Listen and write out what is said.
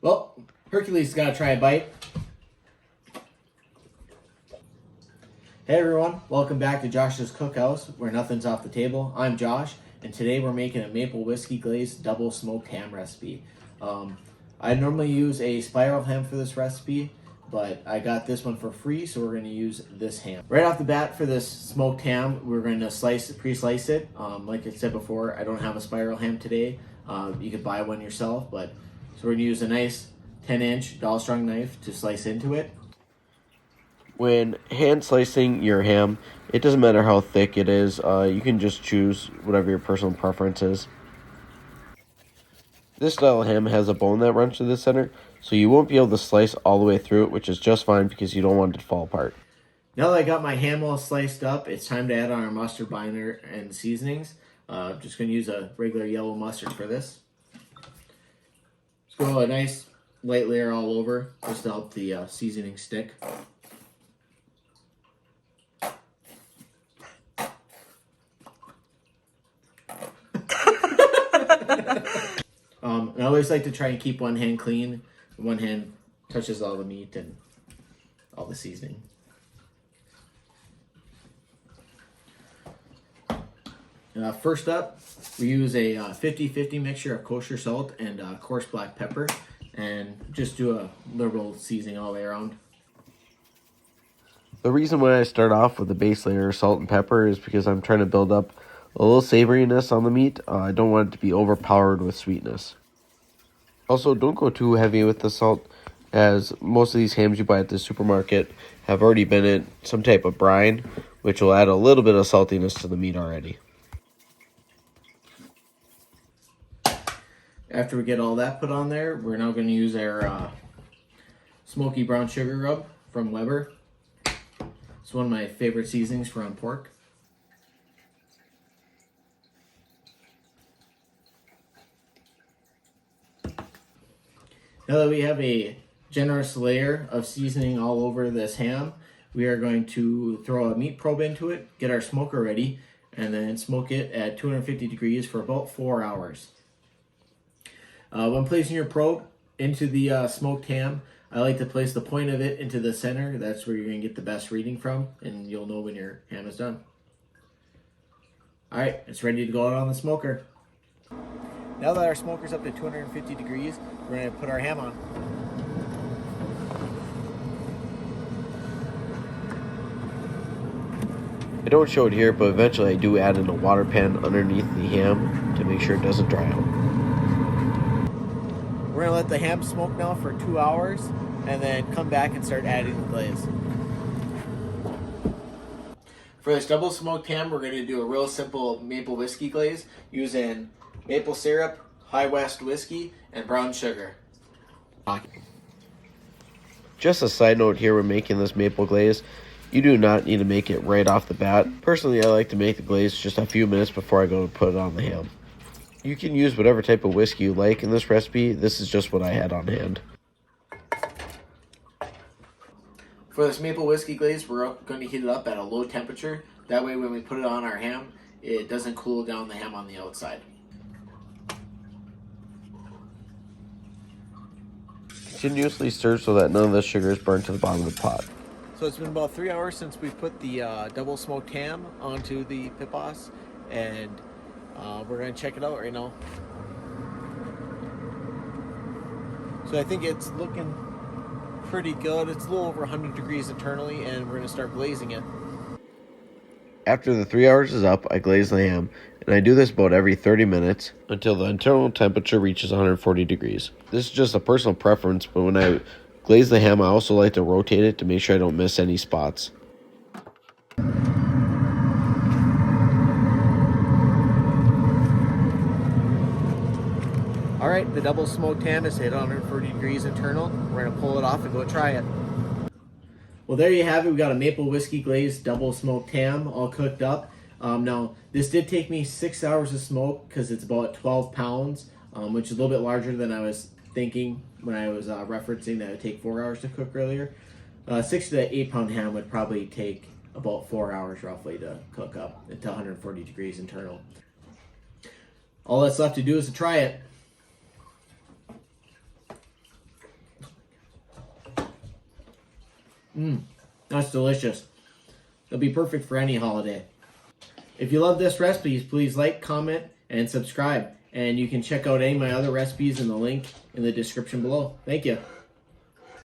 Well, Hercules got to try a bite. Hey everyone, welcome back to Josh's Cookhouse, where nothing's off the table. I'm Josh, and today we're making a maple whiskey glazed double smoked ham recipe. I normally use a spiral ham for this recipe, but I got this one for free, so we're going to use this ham. Right off the bat for this smoked ham, we're going to pre-slice it. Like I said before, I don't have a spiral ham today. You could buy one yourself, so we're going to use a nice 10-inch dollar strong knife to slice into it. When hand slicing your ham, it doesn't matter how thick it is. You can just choose whatever your personal preference is. This style of ham has a bone that runs through the center, so you won't be able to slice all the way through it, which is just fine because you don't want it to fall apart. Now that I got my ham all sliced up, it's time to add on our mustard binder and seasonings. Just going to use a regular yellow mustard for this. Just go a nice light layer all over just to help the seasoning stick. I always like to try and keep one hand clean. One hand touches all the meat and all the seasoning. First up, we use a 50-50 mixture of kosher salt and coarse black pepper, and just do a liberal seasoning all the way around. The reason why I start off with a base layer of salt and pepper is because I'm trying to build up a little savoriness on the meat. I don't want it to be overpowered with sweetness. Also, don't go too heavy with the salt, as most of these hams you buy at the supermarket have already been in some type of brine, which will add a little bit of saltiness to the meat already. After we get all that put on there, we're now going to use our Smoky brown sugar rub from Weber. It's one of my favorite seasonings for on pork. Now that we have a generous layer of seasoning all over this ham, we are going to throw a meat probe into it, get our smoker ready, and then smoke it at 250 degrees for about 4 hours. When placing your probe into the smoked ham, I like to place the point of it into the center. That's where you're going to get the best reading from, and you'll know when your ham is done. Alright, it's ready to go out on the smoker. Now that our smoker's up to 250 degrees, we're going to put our ham on. I don't show it here, but eventually I do add in a water pan underneath the ham to make sure it doesn't dry out. We're going to let the ham smoke now for 2 hours, and then come back and start adding the glaze. For this double smoked ham, we're going to do a real simple maple whiskey glaze using maple syrup, High West whiskey, and brown sugar. Just a side note here when making this maple glaze, you do not need to make it right off the bat. Personally, I like to make the glaze just a few minutes before I go to put it on the ham. You can use whatever type of whiskey you like in this recipe. This is just what I had on hand. For this maple whiskey glaze, we're going to heat it up at a low temperature. That way when we put it on our ham, it doesn't cool down the ham on the outside. Continuously stir so that none of the sugar is burnt to the bottom of the pot. So it's been about 3 hours since we put the double smoked ham onto the pipos, and we're going to check it out right now. So I think it's looking pretty good. It's a little over 100 degrees internally, and we're going to start glazing it. After the 3 hours is up, I glaze the ham, and I do this about every 30 minutes until the internal temperature reaches 140 degrees. This is just a personal preference, but when I glaze the ham, I also like to rotate it to make sure I don't miss any spots. Alright, the double smoked ham is hit 140 degrees internal. We're going to pull it off and go try it. Well, there you have it. We got a maple whiskey glazed double smoked ham all cooked up. Now, this did take me 6 hours to smoke because it's about 12 pounds, which is a little bit larger than I was thinking when I was referencing that it would take 4 hours to cook earlier. 6 to 8 pound ham would probably take about 4 hours roughly to cook up at 140 degrees internal. All that's left to do is to try it. That's delicious. It'll be perfect for any holiday. If you love this recipe, please like, comment, and subscribe. And you can check out any of my other recipes in the link in the description below. Thank you.